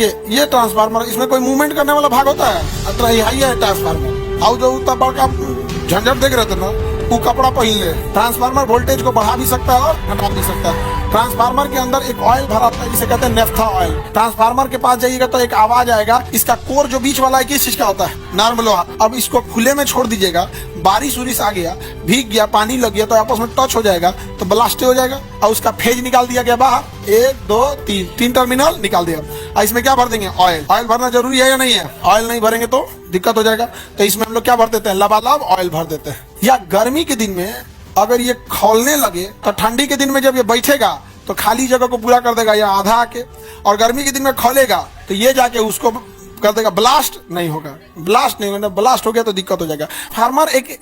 देखिए ये ट्रांसफार्मर, इसमें कोई मूवमेंट करने वाला भाग होता है? तो यही है ट्रांसफार्मर। और जो उतना बड़का झंझट देख रहे थे ना, वो कपड़ा पहन ले। ट्रांसफार्मर वोल्टेज को बढ़ा भी सकता है और घटा भी सकता है। ट्रांसफार्मर के अंदर एक ऑयल भरा होता है जिसे कहते हैं नेफ्था ऑयल। ट्रांसफार्मर के पास जाइएगा तो एक आवाज आएगा। इसका कोर जो बीच वाला है किस चीज का होता है? नर्म लोहा। अब इसको खुले में छोड़ दीजिएगा, बारिश उरिश आ गया, भीग गया, पानी लग गया तो आपस में टच हो जाएगा तो ब्लास्ट हो जाएगा और उसका फेज निकाल दिया गया बाहर। 1 2 3 टर्मिनल निकाल दिया। और इसमें क्या भर देंगे? ऑयल। ऑयल भरना जरूरी है या नहीं है? ऑयल नहीं भरेंगे तो दिक्कत हो जाएगा। तो इसमें हम लोग क्या भर देते हैं? लबालब ऑयल भर देते हैं। या गर्मी के दिन में अगर ये खौलने लगे तो ठंडी के दिन में जब ये बैठेगा तो खाली जगह को पूरा कर देगा या आधा आके, और गर्मी के दिन में खोलेगा तो ये जाके उसको कर देगा। ब्लास्ट नहीं होगा, ब्लास्ट नहीं होगा। ब्लास्ट हो गया तो दिक्कत हो जाएगा। फार्मर एक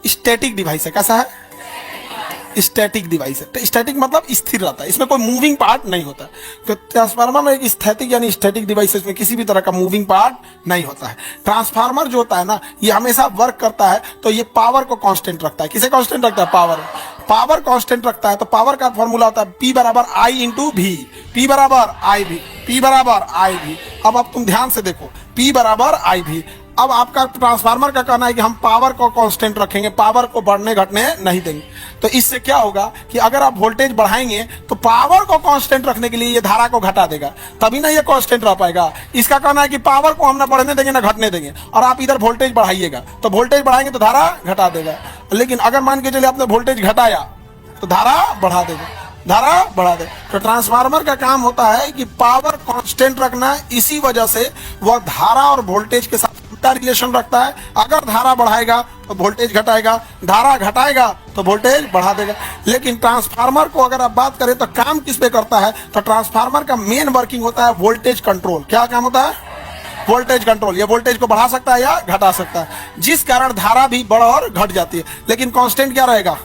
स्टैटिक डिवाइस है। कैसा है? स्टैटिक डिवाइस है। स्टैटिक मतलब स्थिर रहता है, इसमें कोई मूविंग पार्ट नहीं होता। तो ट्रांसफार्मर में एक स्थैतिक यानी स्टैटिक डिवाइस है, इसमें किसी भी तरह का मूविंग पार्ट नहीं होता है। ट्रांसफार्मर जो होता है ना, ये हमेशा वर्क करता है तो ये पावर को कांस्टेंट रखता है। किसे कांस्टेंट रखता है? पावर कांस्टेंट रखता है। तो पावर का फॉर्मूला होता है P बराबर I इंटू भी। P बराबर I भी, P बराबर I भी। अब तुम ध्यान से देखो, P बराबर I भी। अब आपका ट्रांसफार्मर का कहना है कि हम पावर को कांस्टेंट रखेंगे, पावर को बढ़ने घटने नहीं देंगे। तो इससे क्या होगा कि अगर आप वोल्टेज बढ़ाएंगे तो पावर को कांस्टेंट रखने के लिए ये धारा को घटा देगा, तभी ना ये कांस्टेंट रह पाएगा। इसका कहना है कि पावर को हम ना बढ़ने देंगे ना घटने देंगे, और आप इधर वोल्टेज बढ़ाइएगा तो वोल्टेज बढ़ाएंगे तो धारा घटा देगा। लेकिन अगर मान के चलिए आपने वोल्टेज घटाया तो धारा बढ़ा देगा, धारा बढ़ा दे। तो ट्रांसफार्मर का काम होता है कि पावर कांस्टेंट रखना। इसी वजह से वह धारा और वोल्टेज के साथ रिलेशन रखता है। अगर धारा बढ़ाएगा तो वोल्टेज घटाएगा, धारा घटाएगा तो वोल्टेज बढ़ा देगा। लेकिन ट्रांसफार्मर को अगर आप बात करें तो काम किस पे करता है? तो ट्रांसफार्मर का मेन वर्किंग होता है वोल्टेज कंट्रोल। क्या काम होता है? Voltage control. ये वोल्टेज को बढ़ा सकता है या घटा सकता है, जिस कारण धारा भी बढ़ और घट जाती है। लेकिन कांस्टेंट क्या रहेगा?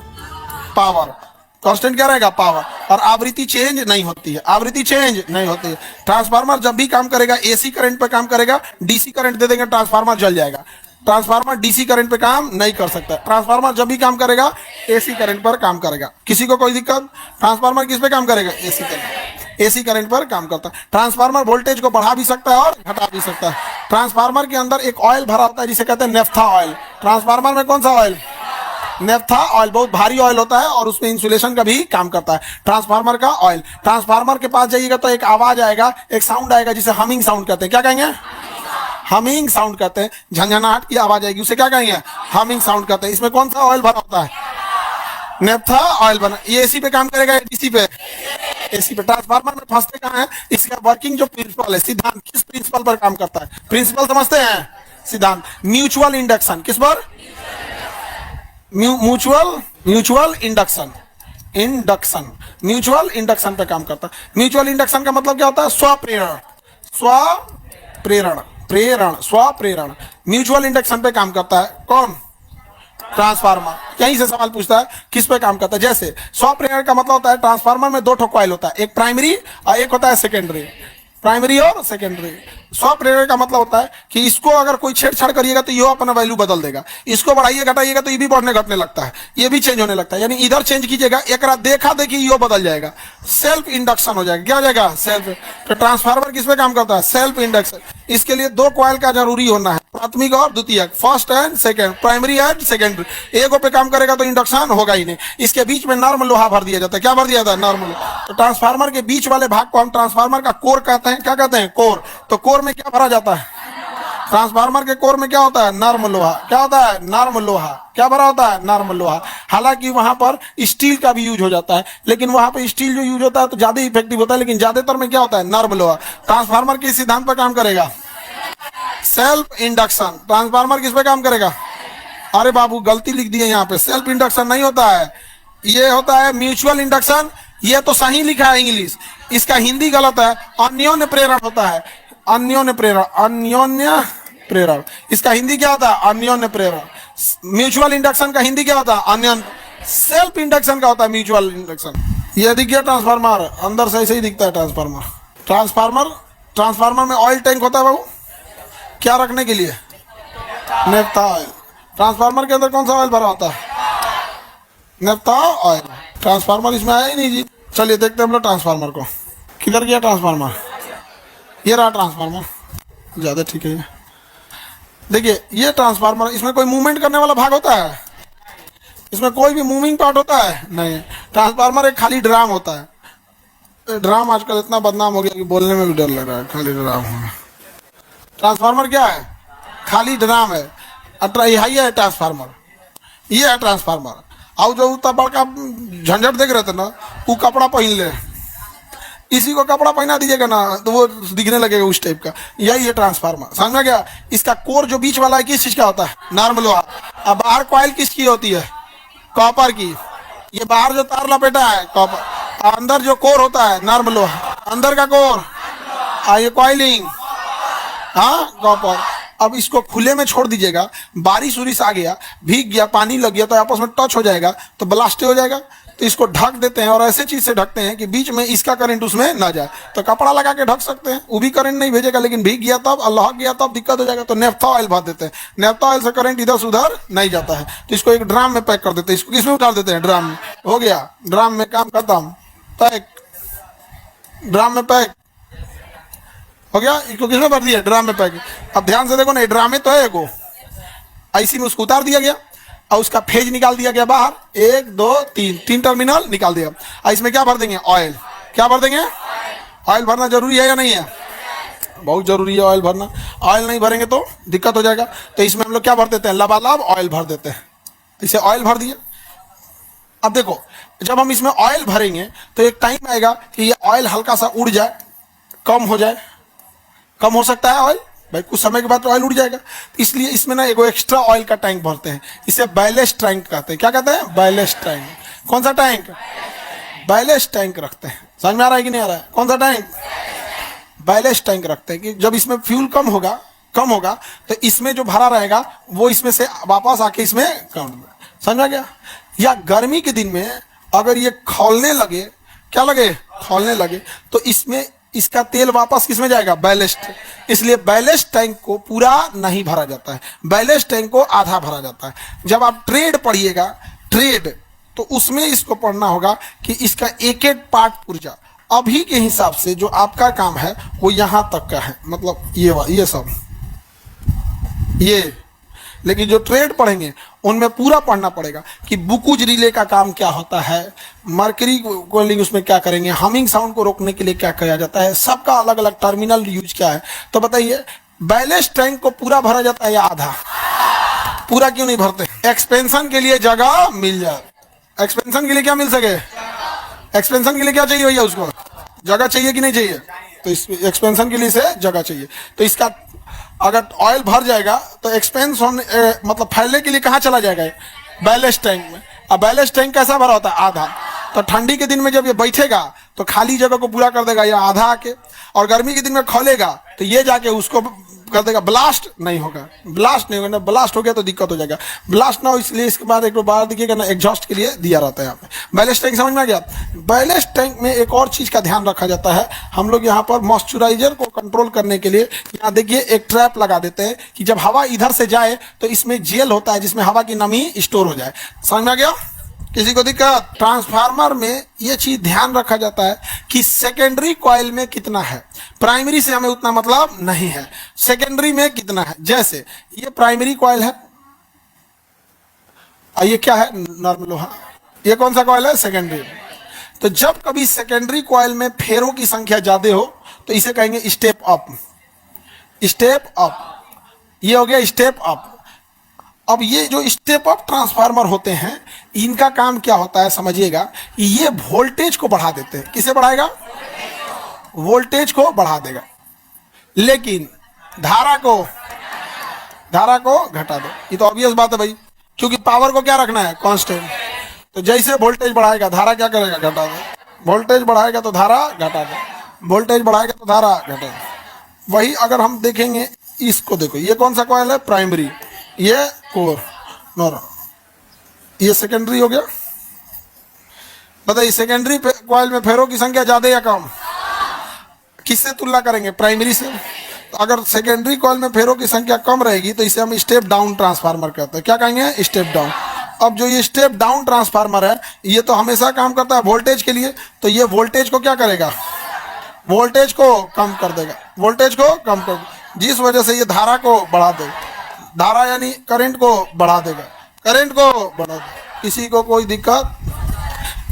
पावर। कांस्टेंट क्या रहेगा? पावर। और आवृत्ति चेंज नहीं होती है, आवृत्ति चेंज नहीं होती है। ट्रांसफार्मर जब भी काम करेगा एसी करंट पे काम करेगा, डीसी करंट दे देंगे ट्रांसफार्मर जल जाएगा। ट्रांसफार्मर डीसी करंट पे काम नहीं कर सकता। ट्रांसफार्मर जब भी काम करेगा एसी करंट पर काम करेगा। किसी को कोई दिक्कत? ट्रांसफार्मर किस पे काम करेगा? AC current. एसी करंट पर काम करता है। ट्रांसफार्मर वोल्टेज को बढ़ा भी सकता है और घटा भी सकता है। ट्रांसफार्मर के अंदर एक ऑयल भरा होता है जिसे कहते हैं नेफ्था ऑयल। ट्रांसफार्मर में कौन सा ऑयल? Naphtha oil. बहुत भारी ऑयल होता है और उसमें इंसुलेशन का भी काम करता है ट्रांसफार्मर का ऑयल। ट्रांसफार्मर के पास जाइएगा तो एक आवाज आएगा, एक साउंड आएगा जिसे हमिंग साउंड कहते हैं। क्या कहेंगे? हमिंग साउंड कहते हैं। झंझनाहट की आवाज आएगी, उसे क्या कहेंगे? हमिंग साउंड कहते हैं। इसमें कौन सा ऑयल भरा होता है? नेफ्था ऑयल बना। ये एसी पे काम करेगा, डीसी पे? एसी पे। ट्रांसफार्मर में फंसते कहाँ है? इसका वर्किंग जो प्रिंसिपल है, सिद्धांत, किस प्रिंसिपल पर काम करता है? प्रिंसिपल समझते हैं? सिद्धांत। Mutual induction. किस पर? Mutual induction. म्यूचुअल इंडक्शन पे काम करता है। म्यूचुअल इंडक्शन का मतलब क्या होता है? स्वप्रेरण। म्यूचुअल इंडक्शन पे काम करता है कौन? ट्रांसफार्मर। यहीं से सवाल पूछता है किस पे काम करता है। जैसे स्वप्रेरण का मतलब होता है ट्रांसफार्मर में 2 ठो कॉइल होता है, एक प्राइमरी और एक होता है सेकेंडरी। प्राइमरी और सेकेंडरी। स्वप्रेरण का मतलब होता है कि इसको अगर कोई छेड़छाड़ करिएगा तो ये अपना वैल्यू बदल देगा, इसको बढ़ाइए घटाइएगा तो ये भी बढ़ने घटने लगता है, ये भी चेंज होने लगता है। यानी इधर चेंज कीजिएगा, एक देखा देखी ये बदल जाएगा, सेल्फ इंडक्शन हो जाएगा। क्या हो जाएगा? सेल्फ। तो ट्रांसफार्मर किस पे काम करता है? Self induction. इसके लिए 2 कॉइल का जरूरी होना है, प्राथमिक और द्वितीयक, first and second, primary and secondary. एगो पे काम करेगा तो इंडक्शन होगा ही नहीं। इसके बीच में नर्म लोहा भर दिया जाता है। क्या भर दिया जाता है? नर्म लोहा। तो ट्रांसफार्मर के बीच वाले भाग को हम ट्रांसफार्मर का कोर कहते हैं। क्या कहते हैं? कोर। तो कोर में क्या भरा जाता है? ट्रांसफार्मर के कोर में क्या होता है? नर्म लोहा। क्या होता है? नर्म लोहा। क्या भरा होता है? नर्म लोहा। हालांकि वहां पर स्टील का भी यूज हो जाता है, लेकिन वहां पर स्टील जो यूज होता है तो ज्यादा इफेक्टिव होता है, लेकिन ज्यादातर में क्या होता है? नर्म लोहा। ट्रांसफार्मर किस सिद्धांत पर काम करेगा? Self induction. ट्रांसफार्मर किस पे काम करेगा? अरे बाबू गलती लिख दी है यहाँ पे, सेल्फ इंडक्शन नहीं होता है, ये होता है म्यूचुअल इंडक्शन। ये तो सही लिखा है इंग्लिश, इसका हिंदी गलत है। अन्योन्य प्रेरण होता है, अन्योन्य प्रेरण, अन्योन्य प्रेरण। इसका हिंदी क्या होता है? अन्योन्य प्रेरण। म्यूचुअल इंडक्शन का हिंदी क्या होता है? अन्योन्य। सेल्फ इंडक्शन का होता है म्यूचुअल इंडक्शन। ये दिख गया ट्रांसफार्मर, अंदर से ऐसे ही दिखता है ट्रांसफार्मर। ट्रांसफार्मर में ऑयल टैंक होता है बाबू, क्या रखने के लिए? Naphtha oil. ट्रांसफार्मर के अंदर कौन सा ऑयल भरा होता है? Naphtha oil. ट्रांसफार्मर इसमें आया ही नहीं जी। चलिए देखते हैं हम लोग ट्रांसफार्मर को। किधर गया ट्रांसफार्मर? ये रहा ट्रांसफार्मर, ज़्यादा ठीक है ये। देखिए ये ट्रांसफार्मर, इसमें कोई मूवमेंट करने वाला भाग होता है? इसमें कोई भी मूविंग पार्ट होता है? नहीं। ट्रांसफार्मर एक खाली ड्राम होता है। ड्राम आजकल इतना बदनाम हो गया कि बोलने में भी डर लग रहा है, खाली ड्राम है। ट्रांसफार्मर क्या है? खाली ड्राम है। यही है ट्रांसफार्मर, ये है ट्रांसफार्मर। और जो उतना बड़का झंझट देख रहे थे ना, वो कपड़ा पहन ले, इसी को कपड़ा पहना दीजिएगा ना तो वो दिखने लगेगा उस टाइप का। यही है ट्रांसफार्मर, समझ में गया? इसका कोर जो बीच वाला है किस चीज का होता है? नॉर्मल लोहा। अब बाहर कॉइल किसकी होती है? कॉपर की। ये बाहर जो तार लपेटा है कॉपर, अंदर जो कोर होता है नॉर्मल लोहा, अंदर का कोर ये कॉइलिंग, हाँ कॉपर। अब इसको खुले में छोड़ दीजिएगा, बारिश उरिश आ गया, भीग गया, पानी लग गया तो आपस में टच हो जाएगा तो ब्लास्ट हो जाएगा। तो इसको ढक देते हैं और ऐसे चीज से ढकते हैं कि बीच में इसका करंट उसमें ना जाए। तो कपड़ा लगा के ढक सकते हैं, वो भी करंट नहीं भेजेगा, लेकिन भीग गया तब, अल्लाह गया तब दिक्कत हो जाएगा। तो नेफ्था ऑयल भर देते हैं, नेफ्था ऑयल से करंट इधर से उधर नहीं जाता है। तो इसको एक ड्राम में पैक कर देते हैं, इसको किसमें उतार देते हैं? ड्राम में। हो गया, ड्राम में काम खत्म, पैक, ड्राम में पैक हो गया। इसको किसमें भर दिया? ड्राम में पैक। अब ध्यान से देखो ना, ड्राम में तो है एगो, ऐसी में उसको उतार दिया गया और उसका फेज निकाल दिया गया बाहर, 1 2 3, 3 टर्मिनल निकाल दिया। और इसमें क्या भर देंगे? ऑयल। क्या भर देंगे? ऑयल भरना जरूरी है या नहीं है? बहुत जरूरी है ऑयल भरना। ऑयल नहीं भरेंगे तो दिक्कत हो जाएगा। तो इसमें हम लोग क्या भर देते हैं? लबालब ऑयल भर देते हैं। इसे ऑयल भर दिया। अब देखो, जब हम इसमें ऑयल भरेंगे तो एक टाइम आएगा कि ये ऑयल हल्का सा उड़ जाए, कम हो जाए, कम हो सकता है ऑयल भाई, कुछ समय के बाद तो ऑयल उड़ जाएगा। तो इसलिए इसमें ना एक एक्स्ट्रा ऑयल का टैंक भरते हैं, इसे बैलेस्ट टैंक कहते हैं। क्या कहते हैं? Ballast tank. कौन सा टैंक? बैलेस्ट टैंक रखते हैं। समझ में आ रहा है कि नहीं आ रहा है? कौन सा टैंक? बैलेस्ट टैंक रखते हैं कि जब इसमें फ्यूल कम होगा तो इसमें जो भरा रहेगा वो इसमें से वापस आके इसमें कम। समझ में गया? या गर्मी के दिन में अगर ये खौलने लगे, क्या लगे? खौलने लगे, तो इसमें इसका तेल वापस किसमें जाएगा? बैलेस्ट। इसलिए बैलेस्ट टैंक को पूरा नहीं भरा जाता है, बैलेस्ट टैंक को आधा भरा जाता है। जब आप ट्रेड पढ़िएगा, ट्रेड, तो उसमें इसको पढ़ना होगा कि इसका एक एक पार्ट पुर्जा अभी के हिसाब से जो आपका काम है वो यहां तक का है, मतलब ये सब ये। लेकिन जो ट्रेड पढ़ेंगे उनमें पूरा पढ़ना पड़ेगा कि बुकुज रिले का काम क्या होता है, मर्करी कोलिंग उसमें क्या करेंगे, हमिंग साउंड को रोकने के लिए क्या किया जाता है, सबका अलग अलग टर्मिनल यूज क्या है। तो बताइए, बैलेस्ट टैंक को पूरा भरा जाता है या आधा? पूरा क्यों नहीं भरते? एक्सपेंशन के लिए जगह मिल जाए। एक्सपेंशन के लिए क्या मिल सके? एक्सपेंशन के लिए क्या चाहिए भैया? उसको जगह चाहिए कि नहीं चाहिए? तो इस एक्सपेंशन के लिए से जगह चाहिए। तो इसका अगर ऑयल भर जाएगा तो एक्सपेंस होने मतलब फैलने के लिए कहाँ चला जाएगा? बैलेस्ट टैंक में। अब बैलेस्ट टैंक कैसा भरा होता है? आधा। तो ठंडी के दिन में जब ये बैठेगा तो खाली जगह को पूरा कर देगा या आधा आके, और गर्मी के दिन में खोलेगा तो ये जाके उसको कर देगा। ब्लास्ट नहीं होगा, ब्लास्ट नहीं होगा ना, ब्लास्ट हो गया तो दिक्कत हो जाएगा। ब्लास्ट ना हो इसलिए इसके बाद एक बार देखिएगा ना, एग्जॉस्ट के लिए दिया रहता है यहाँ पे बैलेस्ट टैंक। समझ में आ गया? बैलेस्ट टैंक में एक और चीज का ध्यान रखा जाता है, हम लोग यहाँ पर मॉइस्चराइजर को कंट्रोल करने के लिए यहाँ देखिए एक ट्रैप लगा देते हैं कि जब हवा इधर से जाए तो इसमें जेल होता है जिसमें हवा की नमी स्टोर हो जाए। समझ में आ गया? किसी को दिक्कत? ट्रांसफार्मर में ये चीज ध्यान रखा जाता है कि सेकेंडरी कॉइल में कितना है, प्राइमरी से हमें उतना मतलब नहीं है, सेकेंडरी में कितना है। जैसे ये प्राइमरी कॉइल है, ये क्या है? नॉर्मल लोहा। ये कौन सा कॉइल है? सेकेंडरी। तो जब कभी सेकेंडरी कॉइल में फेरों की संख्या ज्यादा हो तो इसे कहेंगे स्टेप अप। स्टेप अप, ये हो गया स्टेप अप। अब ये जो स्टेप अप ट्रांसफार्मर होते हैं, इनका काम क्या होता है समझिएगा, ये वोल्टेज को बढ़ा देते हैं। किसे बढ़ाएगा? वोल्टेज को बढ़ा देगा, लेकिन धारा को घटा दो। ये तो ऑब्वियस बात है भाई, क्योंकि पावर को क्या रखना है? कांस्टेंट। तो जैसे वोल्टेज बढ़ाएगा धारा क्या करेगा? घटा दो। वोल्टेज बढ़ाएगा तो धारा घटा दो, वोल्टेज बढ़ाएगा तो धारा घटा दो। वही अगर हम देखेंगे इसको, देखो ये कौन सा कॉइल है? प्राइमरी। ये कोर नॉर, ये सेकेंडरी हो गया। बताइए सेकेंडरी कॉइल में फेरों की संख्या ज्यादा या कम? किससे तुलना करेंगे? प्राइमरी से। तो अगर सेकेंडरी कॉइल में फेरों की संख्या कम रहेगी तो इसे हम स्टेप डाउन ट्रांसफार्मर कहते हैं। क्या कहेंगे? Step down. अब जो ये स्टेप डाउन ट्रांसफार्मर है ये तो हमेशा काम करता है वोल्टेज के लिए, तो ये वोल्टेज को क्या करेगा? वोल्टेज को कम कर देगा, वोल्टेज को कम कर, जिस वजह से ये धारा को बढ़ा देगा, धारा यानी करंट को बढ़ा देगा, करंट को बढ़ा देगा। किसी को कोई दिक्कत?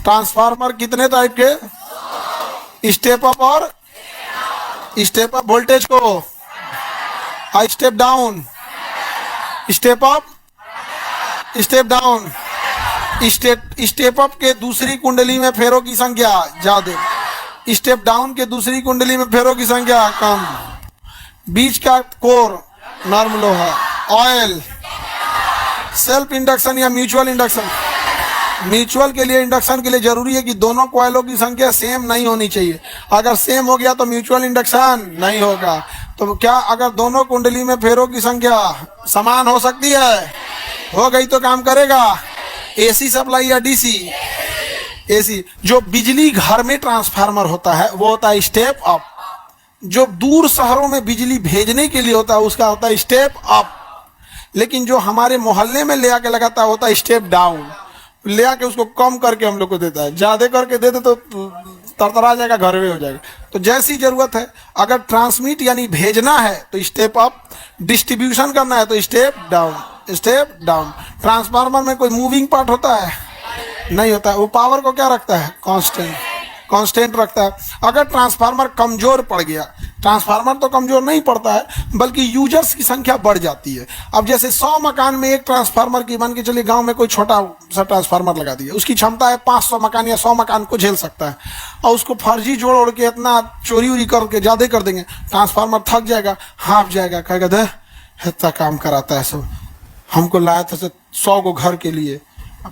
ट्रांसफार्मर कितने टाइप के? स्टेप अप और स्टेप अप वोल्टेज को, step down, step up, step down. Step up के दूसरी कुंडली में फेरों की संख्या ज्यादा, स्टेप डाउन के दूसरी कुंडली में फेरों की संख्या कम। बीच का कोर नर्म लोहा, ऑयल, सेल्फ इंडक्शन या म्यूचुअल इंडक्शन। म्यूचुअल के लिए, इंडक्शन के लिए जरूरी है कि दोनों कॉइलों की संख्या सेम नहीं होनी चाहिए। अगर सेम हो गया तो म्यूचुअल इंडक्शन नहीं होगा। तो क्या अगर दोनों कुंडली में फेरों की संख्या समान हो सकती है? हो गई तो काम करेगा। एसी सप्लाई या डीसी? एसी। जो बिजली घर में ट्रांसफार्मर होता है वो होता है स्टेप अप। जो दूर शहरों में बिजली भेजने के लिए होता है उसका होता है स्टेप अप। लेकिन जो हमारे मोहल्ले में ले आके लगाता है होता है स्टेप डाउन। ले आके उसको कम करके हम लोग को देता है, ज्यादा करके देते तो तरतरा जाएगा, घर में हो जाएगा। तो जैसी जरूरत है, अगर ट्रांसमिट यानी भेजना है तो स्टेप अप, डिस्ट्रीब्यूशन करना है तो step down, step down. Transformer में कोई मूविंग पार्ट होता है? नहीं होता है। वो पावर को क्या रखता है? कांस्टेंट, कांस्टेंट रखता है। अगर ट्रांसफार्मर कमजोर पड़ गया, ट्रांसफार्मर तो कमजोर नहीं पड़ता है बल्कि यूजर्स की संख्या बढ़ जाती है। अब जैसे 100 मकान में एक ट्रांसफार्मर की, मान के चलिए गांव में कोई छोटा सा ट्रांसफार्मर लगा दिया, उसकी क्षमता है 500 मकान या 100 मकान को झेल सकता है, और उसको फर्जी जोड़ ओढ़ के इतना चोरी उरी करके ज्यादा कर देंगे, ट्रांसफार्मर थक जाएगा, हाँफ जाएगा, कहेगा दे इतना काम कराता है सब, हमको लाया था 100 को घर के लिए,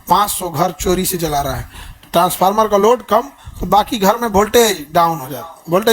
500 घर चोरी से जला रहा है। ट्रांसफार्मर का लोड कम तो बाकी घर में वोल्टेज डाउन हो जाता है। वोल्टेज